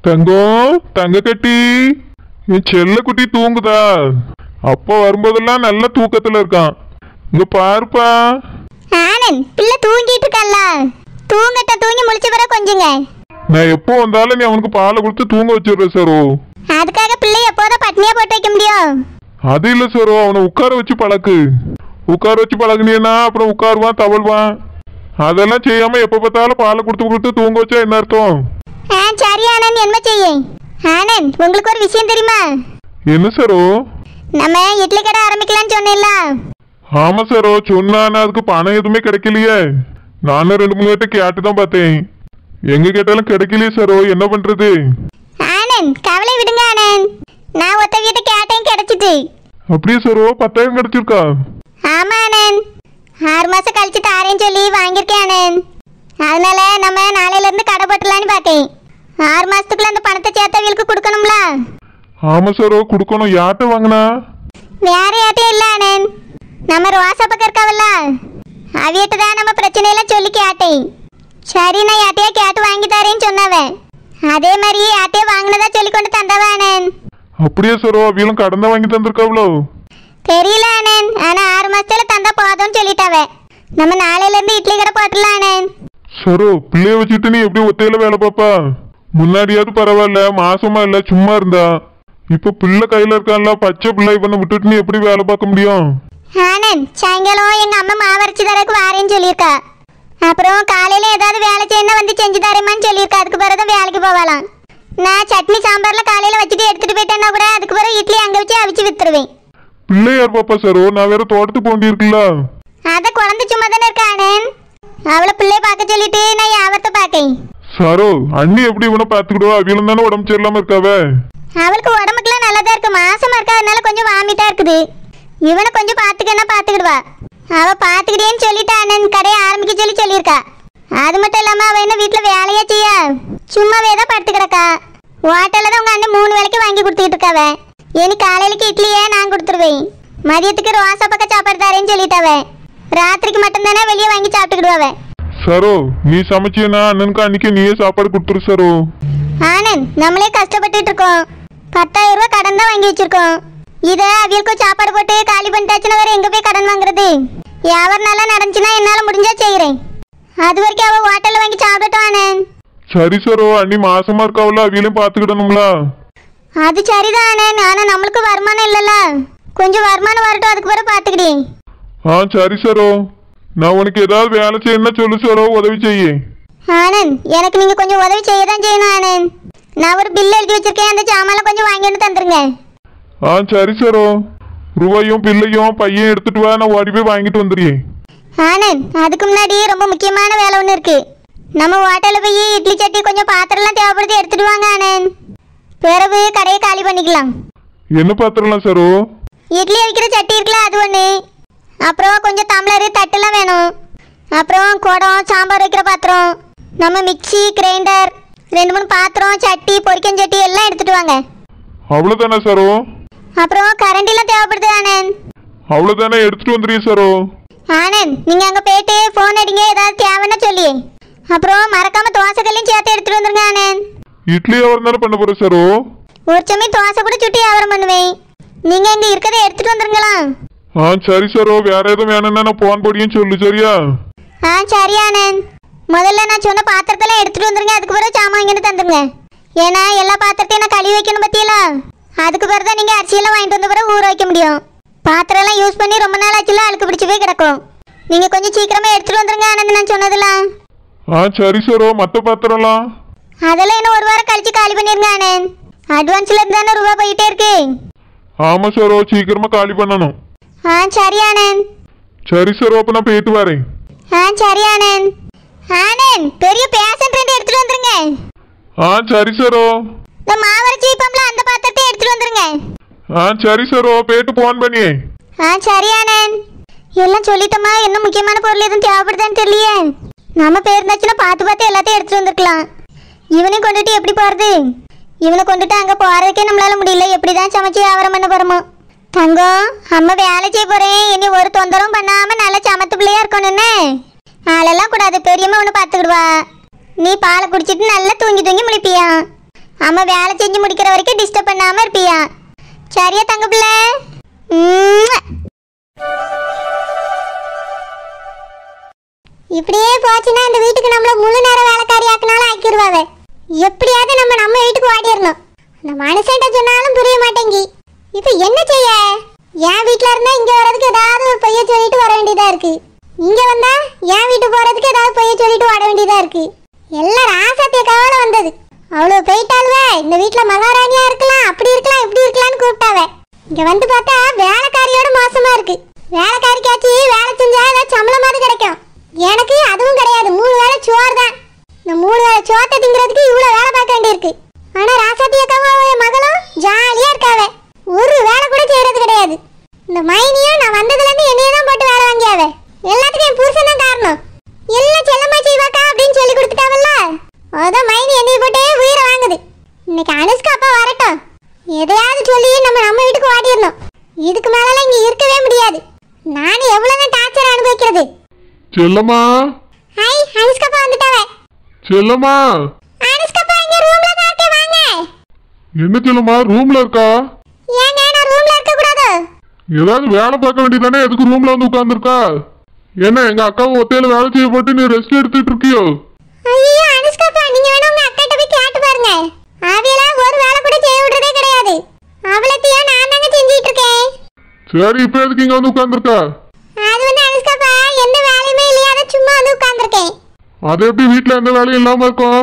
தங்கம் தங்க கட்டி என் செல்ல குட்டி தூங்குதா? அப்பா வரும்போதெல்லாம் நல்ல தூக்கத்துல இருக்கான். இங்க பாருப்பா. ஆனந்த் பிள்ளை தூங்கிட்டு இருக்கல்ல, தூங்கட்ட தூங்கி முழிச்ச பிறகு கொஞ்சங்க. நான் எப்போ வந்தாலும் நீ அவனுக்கு பாலை கொடுத்து தூங்க வச்சிடுற சரோ. அதுக்காக பிள்ளை எப்போதான் பட்னியா போட்டு வைக்க முடியும்? அது இல்ல சரோ, அவனை உட்கார வச்சு பழக்கு. உட்கார வச்சு பழகுனீன்னா அப்புறம் உட்காருவான் தவழ்வான். அதெல்லாம் செய்யாம எப்ப பார்த்தாலும் பாலை கொடுத்து தூங்க வச்சா என்ன அர்த்தம்? சரி ஆனந்த், என்ன செய்ய? ஆனந்த் உங்களுக்கு ஒரு விஷயம் தெரியுமா? என்ன சரோ? நம்ம இட்லி கடை ஆரம்பிக்கலாம்னு சொன்னேன்ல. ஆமா சரோ சொன்னான, அதுக்கு பணம் எதுவுமே கிடைக்கலையே. நானும் 2-3 பேர்ட்ட கேட்டுதான் பார்த்தேன். எங்க கேட்டாலும் கிடைக்கலையே சரோ, என்ன பண்றது? ஆனந்த் கவலை விடுங்க ஆனந்த், நான் ஒத்த வீட்டை கேட்டேன், கிடைச்சிட்டு. அப்படியே சரோ 10,000 கிடைச்சிருக்கா? ஆமா ஆனந்த், 6 மாசம் கழிச்சு தாரேன்னு சொல்லி வாங்கியிருக்கேன் ஆனந்த். அதனால நம்ம நாளையில இருந்து கடை போட்டலான்னு பார்த்தேன். 6 மாசத்துக்குள்ள அந்த பணத்தை சேர்த்தவங்களுக்கு கொடுக்கணும்ல. ஆமா சரோ கொடுக்கணும். யார்கிட்ட வாங்கினா? வேற யார்ட்டையும் இல்ல ஆனந்த், நம்ம ரோசா பக்கம் இருக்காவல்ல, அவியிட்ட தான் நம்ம பிரச்சனையெல்லாம் சொல்லி கேட்டேன். சரி நான் யார்ட்டையா கேட்டு வாங்கி தரேன்னு சொன்னவன். அதே மாதிரி யார்ட்டையா வாங்கினதா சொல்லி கொண்டு தந்தவ ஆனந்த். அப்படியே சரோ, அவியலும் கடன் தான் வாங்கி தந்திருக்காவளோ? தெரியல ஆனந்த், ஆனா 6 மாசத்துல தந்தா போதும்னு சொல்லிட்டாவ. நம்ம நாளையில இருந்து இட்லி கடை போட்டலாம் ஆனந்த். சரோ பிள்ளைய வச்சுட்டு நீ எப்படி ஒத்தையில வேலை பாப்பா? முன்னாடியாவது பரவாயில்ல, மாசமா இல்ல சும்மா இருந்தா. இப்ப பிள்ளை கையில இருக்கான்ல, பச்சை பிள்ளை பண்ண விட்டுட்டு நீ எப்படி வேலை பார்க்க முடியும்? ஆனந்த் சாயங்காலம் எங்க அம்மா மாவரைச்சு தரக்கு வாரேன்னு சொல்லியிருக்கா. அப்புறம் காலையில ஏதாவது வேலை செய்யணும் வந்து செஞ்சு தரேமான்னு சொல்லியிருக்கா. அதுக்கு பிறகுதான் வேலைக்கு போகலாம். நான் சட்னி சாம்பார்ல காலையில வச்சுட்டு எடுத்துட்டு போயிட்டேன்னா கூட அதுக்கு பிறகு இட்லி அங்க வச்சு அவிச்சு வித்துருவேன். பிள்ளை யார் பாப்பா சரோ? நான் வேற தோட்டத்துக்கு போண்டி இருக்குல்ல. அத குழந்தை சும்மா தானே இருக்கா ஆனந்த், அவளை பிள்ளைய பார்க்க சொல்லிட்டு நான் யாவத்தை பார்க்கேன். சரோ அண்ணி எப்படி இவனை பாத்துக்கிடுவா? அவியலும் தானே உடம்பு சரியில்லாம இருக்காவ. அவளுக்கு உடம்புக்குலாம் நல்லதா இருக்கு, மாசமா இருக்கா, அதனால கொஞ்சம் வாமிட்டா இருக்குது. இவனை கொஞ்சம் பாத்துக்கன்னா பாத்துக்கிடுவா. அவ பாத்துக்கிட்டேன்னு சொல்லிட்டு ஆனந்த் கடையை ஆரம்பிக்க சொல்லியிருக்கா. அது மட்டும் இல்லாம அவ என்ன வீட்டுல வேலையா செய்ய, சும்மாவே தான் படுத்து கிடக்கா. ஹோட்டல்ல தான் உங்க அண்ணன் 3 வேளைக்கு வாங்கி கொடுத்துக்கிட்டு இருக்காவ. இனி காலையிலக்கு இட்லியே நான் கொடுத்துருவேன், மதியத்துக்கு ரோசா பக்கம் சாப்பாடு தரேன்னு சொல்லிட்டாவ. ராத்திரிக்கு மட்டும்தானே வெளியே வாங்கி சாப்பிட்டுக்கிடுவாவ. சரோ நீ சமைச்சியனா அண்ணனுக்கு அன்னைக்கு நீயே சாப்பாடு கொடுத்துரு சரோ. ஆனந்த் நம்மளே கஷ்டப்பட்டு இருக்கோம், 10,000 ரூபாய் கடன் தான் வாங்கி வச்சிருக்கோம். இத அவியலுக்கு சாப்பாடு போட்டு காலி பண்ணிட்டாச்சுன்னா வேற எங்க போய் கடன் வாங்குறது? வியாபாரம் நல்லா நடந்துச்சுன்னா என்னால முடிஞ்சா செய்யறேன். அது வரைக்கும் அவ ஹோட்டல்ல வாங்கி சாப்பிடட்டும் ஆனந்த். சரி சரோ, அண்ணி மாசமா இருக்காவல, அவியலையும் பாத்துக்கிடணும்ல. அது சரிதான் ஆனந்த், ஆனா நம்மளுக்கு வருமானம் இல்லல்ல, கொஞ்சம் வருமானம் வரட்டும், அதுக்கு பிறகு பாத்துக்கிட்டேன். சரி சரோ, நான் உனக்கு ஏதாவது வேலை செய்யணும்னா சொல்லு சரோ, உதவி செய்ய. ஆனந்த் எனக்கு நீங்க கொஞ்சம் உதவி செய்யதான் செய்யணும் ஆனந்த். நான் ஒரு பில் எழுதி வச்சிருக்கேன், அந்த சாமான் கொஞ்சம் வாங்கி வந்து தந்துருங்க. சரி சரோ, ரூபாயும் பில்லையும் பையன் எடுத்துட்டு வா, நான் ஓடி போய் வாங்கிட்டு வந்துடுறேன். ஆனந்த் அதுக்கு முன்னாடி ரொம்ப முக்கியமான வேலை ஒன்று இருக்கு. நம்ம ஹோட்டலில் போய் இட்லி சட்டி கொஞ்சம் பாத்திரம்லாம் தேவைப்படுது, எடுத்துட்டு வாங்க ஆனந்த். பிறகு கடையை காலி பண்ணிக்கலாம். என்ன பாத்திரம்லாம் சரோ? இட்லி வைக்கிற சட்டி இருக்குல்ல அது ஒன்று, அப்புறம் கொஞ்சம் டம்ளரு தட்டுலாம் வேணும், அப்புறம் குடம் சாம்பார் வைக்கிற பாத்திரம், நம்ம மிக்சி கிரைண்டர் 2-3 பாத்திரம் சட்டி பொரிக்கஞ்சட்டி எல்லாம் எடுத்துட்டு வாங்க. அவ்வளவுதானே சரோ? அப்புறம் கரண்டிலாம் தேவைப்படுது ஆனந்த். அவ்வளவுதானே, எடுத்துட்டு வந்துடுறீங்க சரோ. ஆனந்த் நீங்க அங்க போயிட்டு போன் அடிங்க, ஏதாவது தேவைன்னா சொல்லி. அப்புறம் மறக்காம தோசை கல்லையும் சேர்த்து எடுத்துட்டு வந்துருங்க ஆனந்த். இட்லி வியாபாரம் தானே பண்ண போற சரோ? ஒரு சமயம் தோசை கூட சுட்டி வியாபாரம் பண்ணுவேன். நீங்க இங்க இருக்கதை எடுத்துட்டு வந்துருங்களா? சரி சரோ, வேற எதுவும் வேணும்னா நான் போன் போடியும் சொல்லு சரியா? சரி ஆனந்த், முதல்ல நான் சொன்ன பாத்திரத்தெல்லாம் எடுத்துட்டு வந்துருங்க, அதுக்கு பிறகு சாமான் இங்கிட்டு தந்துருங்க. ஏன்னா எல்லா பாத்திரத்தையும் நான் கழுவி வைக்கணும் பத்தியில, அதுக்கு பிறகு தான் நீங்க அரிசியெல்லாம் வாங்கிட்டு வந்த பிறகு ஊற வைக்க முடியும். பாத்திரம் எல்லாம் யூஸ் பண்ணி ரொம்ப நாள் ஆச்சுல, அழுக்கு பிடிச்சி போய் கிடக்கும். நீங்க கொஞ்சம் சீக்கிரமா எடுத்துட்டு வந்துருங்க ஆனந்த், நான் சொன்னதெல்லாம். சரி சரோ, மத்த பாத்திரம்லாம்? அதெல்லாம் இன்னும் 1 வாரம் கழிச்சு காலி பண்ணிருங்க ஆனந்த். அட்வான்ஸ்ல இருந்து தானே ரூபா போயிட்டே இருக்கு. ஆமா சரோ, சீக்கிரமா காலி பண்ணணும். சரி ஆனந்த். சரி சரோ, அப்ப நான் போயிட்டு வரேன். சரி ஆனந்த். ஆனந்த் பெரிய பேஷன் 2 எடுத்துட்டு வந்துருங்க. சரி சரோ. இந்த மாவரைச்சி பம்பல அந்த பாத்திரத்தை எடுத்துட்டு வந்துருங்க. சரி சரோ, போயிட்டு போன் பண்ணி. சரி ஆனந்த். எல்லாம் சொல்லிட்டோமா? என்ன முக்கியமான பொருள் எதுவும் தேவைப்படுதான்னு தெரியலையே. நம்ம பேர் இருந்துச்சுன்னா பார்த்து எல்லாத்தையும் எடுத்துட்டு வந்துருக்கலாம். இவனையும் கொண்டுட்டு எப்படி போறது? இவனை கொண்டுட்டு அங்க போறதுக்கே நம்மளால முடியல, எப்படிதான் சமைச்சு வியாபாரம் பண்ண போறோமோ. தங்கம் அம்மா வேலை செய்ய போறேன், இனி ஒரு தொந்தரவும் பண்ணாம நல்லா சமத்து பிள்ளையா இருக்கணும்னு. ஆளெல்லாம் கூடாது, பெரியம்மா ஒன்று பார்த்துக்கிடுவா. நீ பாலை குடிச்சிட்டு நல்லா தூங்கி தூங்கி முழிப்பியா. அம்மா வேலை செஞ்சு முடிக்கிற வரைக்கும் டிஸ்டர்ப் பண்ணாம இருப்பியா? சரியா தங்க பிள்ளை? இப்படியே போச்சுன்னா இந்த வீட்டுக்கு நம்மள முழு நேர வேலைக்காரி ஆக்கினாலும் ஆக்கிடுவாவே. எப்படியாவது நம்ம வீட்டுக்கு ஓடிடணும். அந்த மனுஷன்ட்ட சொன்னாலும் புரிய மாட்டேங்கி. இப்போ என்ன செய்ய? என் வீட்டில் இருந்தா இங்கே வர்றதுக்கு ஏதாவது ஒரு பொய்ய சொல்லிட்டு வர வேண்டியதா இருக்கு. இங்கே வந்தா என் வீட்டு போறதுக்கு ஏதாவது பொய்ய சொல்லிட்டு ஓட வேண்டியதா இருக்கு. எல்லாம் ராசாத்திய கவலை வந்தது. அவ்வளோ போயிட்டாலுவே இந்த வீட்டில் மகாராணியா இருக்கலாம், அப்படி இருக்கலாம், இப்படி இருக்கலாம்னு கூப்பிட்டாவே. இங்கே வந்து பார்த்தா வேலைக்காரியோட மோசமா இருக்கு. வேலைக்காரிக்காச்சு வேலை செஞ்சா ஏதாவது சம்பளமாவது கிடைக்கும். எனக்கு அதுவும் கிடையாது. 3 வேளை சோறு தான். இந்த 3 வேளை சோத்தை திங்கிறதுக்கு இவ்வளோ வேலை பார்க்க வேண்டியிருக்கு. ஆனால் ராசாத்தி அக்காவும் மகளும் ஜாலியாக இருக்காவே. ஒரு வேலை கூட செய்யறது கிடையாது. இந்த மைனியும் நான் வந்ததுலேருந்து என்னையே தான் போட்டு வேலை வாங்கியாவே. எல்லாத்துக்கும் என் புருஷன் தான் காரணம். எல்லாம் செல்லமா செய்வாக்கா அப்படின்னு சொல்லி கொடுத்துட்டாவல்ல, அதான் மைனி என்னைய போட்டே உயிரை வாங்குது. இன்னைக்கு அனுஷ்கா அப்பா வரட்டும், எதையாவது சொல்லி நம்ம வீட்டுக்கு ஓடிடணும். இதுக்கு மேலாம் இங்கே இருக்கவே முடியாது. நானும் எவ்வளோதான் டார்ச்சர் அனுபவிக்கிறது. செல்லம்மா, ஹாய், அனுஷ்காப்பா வந்துட்டாவே. செல்லம்மா, அனுஷ்காப்பா இங்க ரூம்ல தான் இருக்கே, வாங்க. என்ன செல்லம்மா ரூம்ல இருக்கா? ஏங்க நான் ரூம்ல இருக்க கூடாது? ஏதாவது வேலை பார்க்க வேண்டியதானே, எதுக்கு ரூம்ல வந்து உட்கார்ந்துருக்கா? என்ன எங்க அக்காவை ஒத்தையில வேலை செய்ய போட்டு நீ ரெஸ்ட் எடுத்துட்டு இருக்கியோ? ஐயோ அனுஷ்காப்பா, நீங்க வேணா உங்க அக்காட்ட போய் கேட்டு பாருங்க. அவியல ஒரு வேலை கூட செய்ய விடுறதே கிடையாது. அவளத்தையும் நான் தாங்க செஞ்சிட்டு இருக்கேன். சரி, இப்ப எதுக்கு இங்க வந்து உட்கார்ந்துருக்கா? அது வந்து அனுஷ்காப்பா எந்த வேலையுமே இல்லையா, சும்மா வந்து உட்கார்ந்துருக்கேன். அது எப்படி வீட்டுல எந்த வேலையும் இல்லாம இருக்கும்?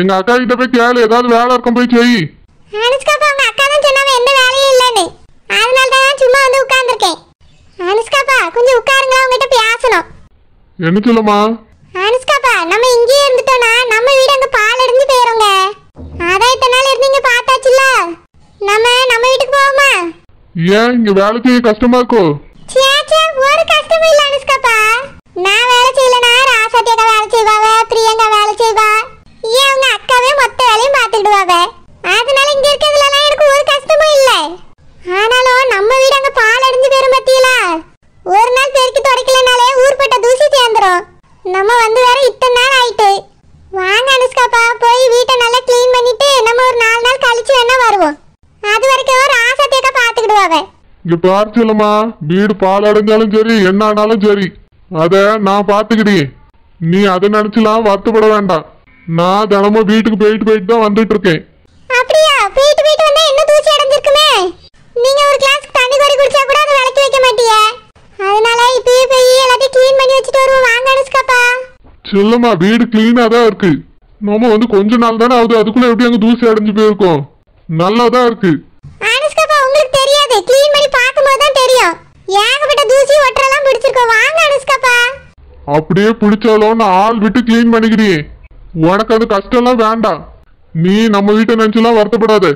எங்க அக்கா கிட்ட போய் கேளு, ஏதாவது வேலை இருக்கும் போய் செய். அனுஷ்காப்பா உங்க அக்கா தான் சொன்னாங்க எந்த வேலையும் இல்லைன்னு, அதனால தான் சும்மா வந்து உட்கார்ந்துருக்கேன். அனுஷ்காப்பா கொஞ்சம் உட்காருங்க, உங்ககிட்ட பேசணும். என்ன செல்லம்மா? அனுஷ்காப்பா நம்ம இங்கேயே இருந்துட்டோம்னா நம்ம வீடு அங்க பால் அடைஞ்சு போயிருங்க. அதான் இத்தனை நாள் இருந்தீங்க பார்த்தாச்சுல்ல, நம்ம வீட்டுக்கு போவோமா? ஏன் இங்க வேலை செய்ய கஷ்டமா இருக்கோ? சேச்சே, ஒரு கஷ்டமும் இல்ல அனுஷ்காப்பா. நான் வேலை செய்யலனா ராசாத்தி அக்கா வேலை செய்வாவ, பிரியங்கா வேலை செய்வா, ஏன் அவங்க அக்காவே மொத்த வேலையும் பார்த்துக்கிடுவாவ. அதனால இங்க இருக்கிறதுலாம் எனக்கு ஒரு கஷ்டமும் இல்ல. ஆனாலும் நம்ம வீடு அங்க பால் அடைஞ்சு போயிரும் பத்தியில. ஒரு நாள் பெருக்கி துடைக்கலனாலே ஊர்பட்ட தூசி சேர்ந்துரும். நம்ம வந்து வேற இத்தனை நாள் ஆயிட்டு. வாங்க அனுஷ்காப்பா, போய் வீட்டை நல்லா கிளீன் பண்ணிட்டு நம்ம ஒரு 4 நாள் கழிச்சு வேணா வருவோம். அது வரைக்கும் ராசாத்தி அக்கா பார்த்துக்கிடுவாவ. இங்க பாரு செல்லம்மா, வீடு பால் அடைஞ்சாலும் சரி என்ன ஆனாலும் சரி அத நான் பாத்துக்கிட்டேன். நீ அதை நினைச்சுலாம் வருத்தப்பட வேண்டாம். நான் தினமும் வீட்டுக்கு போயிட்டு தான் வந்துட்டு இருக்கேன். அப்படியா? போயிட்டு வந்தா என்ன தூசி அடைஞ்சிருக்குமே. நீங்க ஒரு கிளாஸ் தண்ணி கோரி குடிச்சா கூட அதை விளக்கி வைக்க மாட்டீங்க. அதனால இப்பயே போய் எல்லாத்தையும் க்ளீன் பண்ணி வச்சுட்டு வருவோம். வாங்க அனுஷ்காப்பா. செல்லம்மா, வீடு கிளீனா தான் இருக்கு. நம்ம வந்து கொஞ்ச நாள் தானே ஆகுது, அதுக்குள்ள எப்படி அங்க தூசி அடைஞ்சு போயிருக்கோம். நல்லாதான் இருக்கு. அனுஷ்காப்பா உங்களுக்கு தெரியாது, க்ளீன் பண்ணி பார்க்கும்போது தான் தெரியும். ஏகப்பட்ட தூசி ஒட்டரெல்லாம் பிடிச்சிருக்கோம். வாங்க அனுஷ்காப்பா. அப்படியே பிடிச்சாலும் நான் ஆள் விட்டு கிளீன் பண்ணிக்கிறேன். உனக்கு அது கஷ்டம்லாம் வேண்டாம். நீ நம்ம வீட்டை நினைச்சுலாம் வருத்தப்படாத.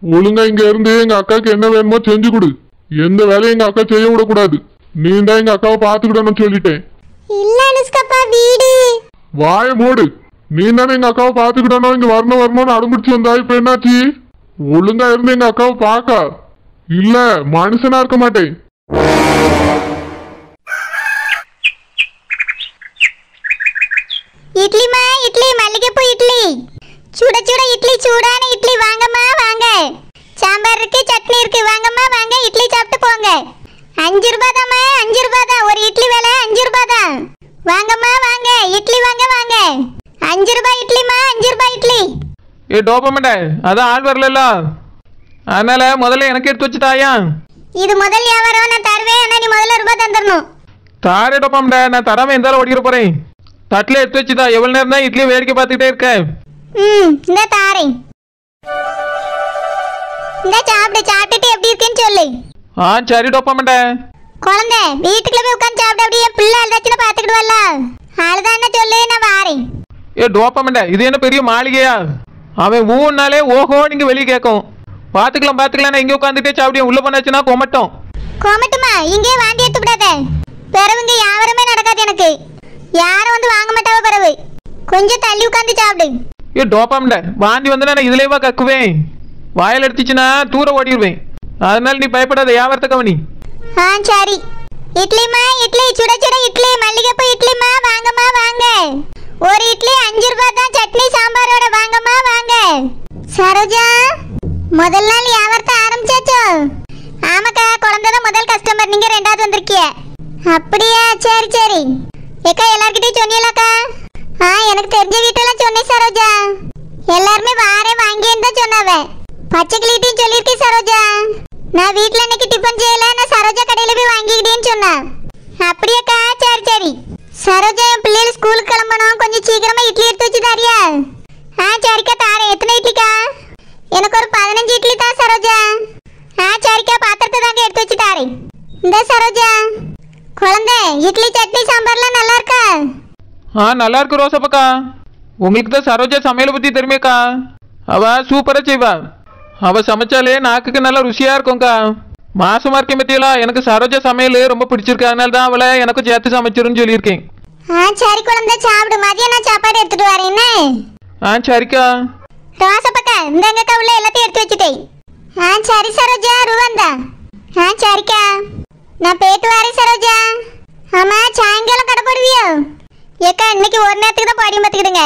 ஒழுங்கா இங்க இருந்து எங்க அக்காவுக்கு என்ன வேணுமோ செஞ்சு கொடு. எந்த வேலையும் எங்க அக்கா செய்ய விடக்கூடாது. நீ தான் எங்க அக்காவை பாத்துக்கிடணும்னு சொல்லிட்டேன். இல்ல அனுஷ்காப்பா, வீடு. வாய மூடு. நீ தானே எங்க அக்காவை பாத்துக்கிடணும், இங்க வரணும்னு அடம்பிடிச்சு வந்தா. இப்ப என்னாச்சு? ஒழுங்கா இருந்து எங்க அக்காவை பாக்கா, இல்ல மனுஷனா இருக்க மாட்டேன். இட்லிமா, இட்லி, மல்லிகைப்பூ இட்லி, சுட சுட இட்லி, சூடான இட்லி. வாங்கம்மா வாங்க. சாம்பார் இருக்கு, சட்னி இருக்கு. வாங்கம்மா வாங்க, இட்லி சாப்பிட்டு போங்க. 5 ரூபாய் தாம்மா, 5 ரூபாய் தான். ஒரு இட்லி விலை 5 ரூபாய் தான். வாங்கம்மா வாங்க, இட்லி வாங்க வாங்க. 5 ரூபாய் இட்லிமா, 5 ரூபாய் இட்லி. ஏ டோப்பமண்ட, அதான் ஆள் வரல, அதனால முதல்ல எனக்கு எடுத்து வச்சு தாயா. இது முதல் வியாபாரம், நான் தருவேன். ஆனா நீ முதல்ல ரூபாய் தந்துடணும். தாரே டோப்பமண்ட, நான் தராம எந்தாலும் ஓடிக்கிற போறேன். தட்டில் எடுத்து வச்சுதா. எவ்வளவு நேரம் தான் இட்லியை வேடிக்கை பார்த்துக்கிட்டே இருக்கேன். இந்த தாரேன். இந்த சாப்பிட்டுட்டு எப்படி இருக்குன்னு சொல்லு. சரி டோப்பமண்ட. குழந்தை வீட்டுக்குள்ள போய் உட்காந்து சாப்பிட்டு அப்படியே பிள்ளை அழுதாச்சுன்னு பாத்துக்கிடுவல்ல, அழுதான் என்ன சொல்லு, நான் வாரேன். ஏ டோப்பமண்ட, இது என்ன பெரிய மாளிகையா? அவன் 3 நாளே ஓஹோ நீங்க வெளியே கேட்கும். பாத்துக்கலாம், நான் இங்கே உட்காந்துட்டே சாப்பிடுவேன். உள்ள போனாச்சுன்னா கோமட்டுமா, இங்கே வாந்தி எடுத்து விடாத. பிறவுங்க யாவருமே நடக்காது எனக்கு. யாரும் வந்து வாங்க மாட்டாவ. பிறவு கொஞ்சம் தள்ளி உட்காந்து சாப்பிடு. ஏ டோப்பமண்ட, வாந்தி வந்து நான் இதுலேயே கக்குவேன். வாயில் எடுத்துச்சுன்னா தூர ஓடிடுவேன். அதனால நீ பயப்படாத, வியாபாரத்தை கவனி. சரி. இட்லிமா, இட்லி, சுட சுட இட்லி, மல்லிகைப்பூ இட்லிமா. வாங்கம்மா வாங்க. ஒரு இட்லி 5 ரூபாய் தான். சட்னி சாம்பாரோட. வாங்கம்மா வாங்க. சரோஜா, முதல் நாள் வியாபாரத்தை ஆரம்பிச்சாச்சோ? ஆமாக்கா, குழந்தை தான் முதல் கஸ்டமர், நீங்க ரெண்டாவது வந்திருக்கிய. அப்படியா, சரி சரி. ஏக்கா எல்லார்கிட்டயும் சொன்னீங்களாக்கா? எனக்கு தெரிஞ்ச வீட்டெல்லாம் சொன்னேன் சரோஜா. எல்லாருமே வாரேன் வாங்கியேன்னு தான் சொன்னாவ. பச்சை கிளிட்டையும் சொல்லியிருக்கேன் சரோஜா. நான் வீட்டில் இன்னைக்கு டிஃபன் செய்யல, நான் சரோஜா கடையில் போய் வாங்கிக்கிட்டேன்னு சொன்னேன். அப்படியாக்கா, சரி சரி. சரோஜா, என் பிள்ளைகள் ஸ்கூலுக்கு கிளம்பணும், கொஞ்சம் சீக்கிரமா இட்லி எடுத்து வச்சு தாரியா? சரிக்கா தாரேன். எத்தனை இட்லிக்கா? எனக்கு ஒரு 15 இட்லி தான் சரோஜா. சரிக்கா, பாத்திரத்தை தாங்க எடுத்து வச்சு தாரேன். இந்த சரோஜா, குழந்தை இட்லி சட்னி சாம்பார்லாம் நல்லா இருக்கா? நல்லா இருக்கு ரோசப்பாக்கா. உங்களுக்கு தான் சரோஜா சமையலை பற்றி தெரியுமேக்கா. அவள் சூப்பராக செய்வா. அவள் சமைச்சாலே நாக்குக்கு நல்லா ருசியாக இருக்கும்க்கா. மாசமாக இருக்கேன் பற்றியெல்லாம் எனக்கு சரோஜா சமையல் ரொம்ப பிடிச்சிருக்கு. அதனால தான் அவளை எனக்கும் சேர்த்து சமைச்சிருன்னு சொல்லியிருக்கேன். சரி குழந்தை, சாப்பிடு. மதியம் நான் சாப்பாடு எடுத்துட்டு வரேன். சரிக்கா. ரோசப்பக்கா, இந்தங்கக்கா உள்ள எல்லாத்தையும் எடுத்து வச்சுட்டேன். சரி சரோஜா, ருவந்தா. சரிக்கா, நான் போயிட்டு வரேன் சரோஜா. ஆமா, சாயங்காலம் கடை போடுவியோ? ஏக்கா, இன்னைக்கு ஒரு நேரத்துக்கு தான் பாடியும் பார்த்துக்கிடுங்க.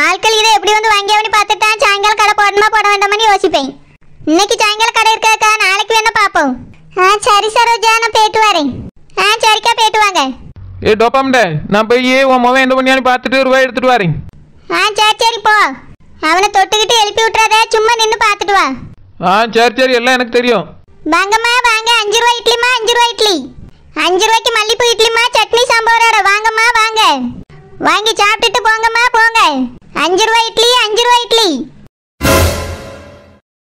ஆட்கள் இதை எப்படி வந்து வாங்கியாவனு பார்த்துட்டா சாயங்காலம் கடை போடணுமா போட வேண்டாமான்னு யோசிப்பேன். இன்னைக்கு சாயங்காலம் கடை இருக்காக்கா, நாளைக்கு வேணா பார்ப்போம். சரி சரோஜா, நான் போயிட்டு வரேன். சரிக்கா, போயிட்டு வாங்க. டோப்பாம்டே, நான் போய் உன் மகன் என்ன பண்ணியான்னு பார்த்துட்டு ரூபாய் எடுத்துட்டு வரேன். சரி சரி, போ. அவனை தொட்டுக்கிட்டு எழுப்பி விட்டுறாத, சும்மா நின்று பார்த்துட்டு வா. சரி சரி, எல்லாம் எனக்கு தெரியும். வாங்கம்மா வாங்க. 5 ரூபாய் இட்லிமா, 5 ரூபாய் இட்லி. 5 ரூபாய்க்கு மல்லிப்பூ இட்லிமா, சட்னி சாம்பார். வாங்கம்மா வாங்க, வாங்கி சாப்பிட்டுட்டு போங்கம்மா போங்க. 5 ரூபாய் இட்லி, 5 ரூபாய் இட்லி.